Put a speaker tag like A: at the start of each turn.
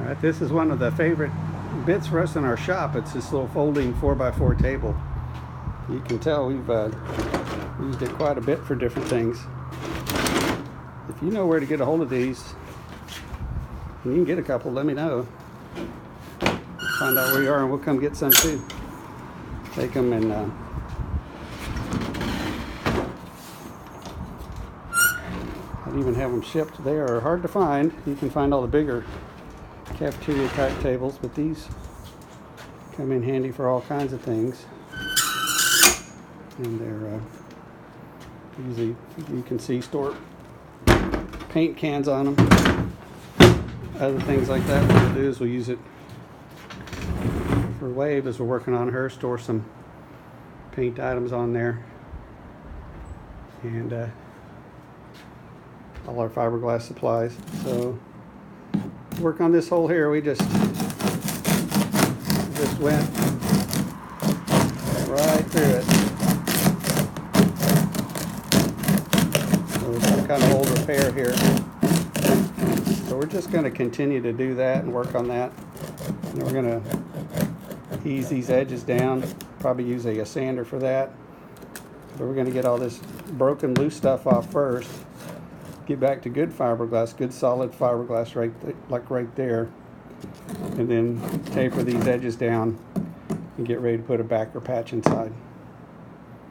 A: Right, this is one of the favorite bits for us in our shop. It's this little folding 4x4 table. You can tell we've used it quite a bit for different things. If you know where to get a hold of these, and you can get a couple, let me know. Find out where you are and we'll come get some too. Take them and I'd even have them shipped. They are hard to find. You can find all the bigger cafeteria type tables, but these come in handy for all kinds of things. And they're easy. You can see store paint cans on them. Other things like that. What we'll do is we'll use it for Wave as we're working on her. Store some paint items on there. And all our fiberglass supplies. So work on this hole here. We just went right through it. So some kind of old repair here. So we're just going to continue to do that and work on that. And then we're going to ease these edges down. Probably use a sander for that. But we're going to get all this broken loose stuff off first. Get back to good fiberglass, good solid fiberglass right there, and then taper these edges down and get ready to put a backer patch inside.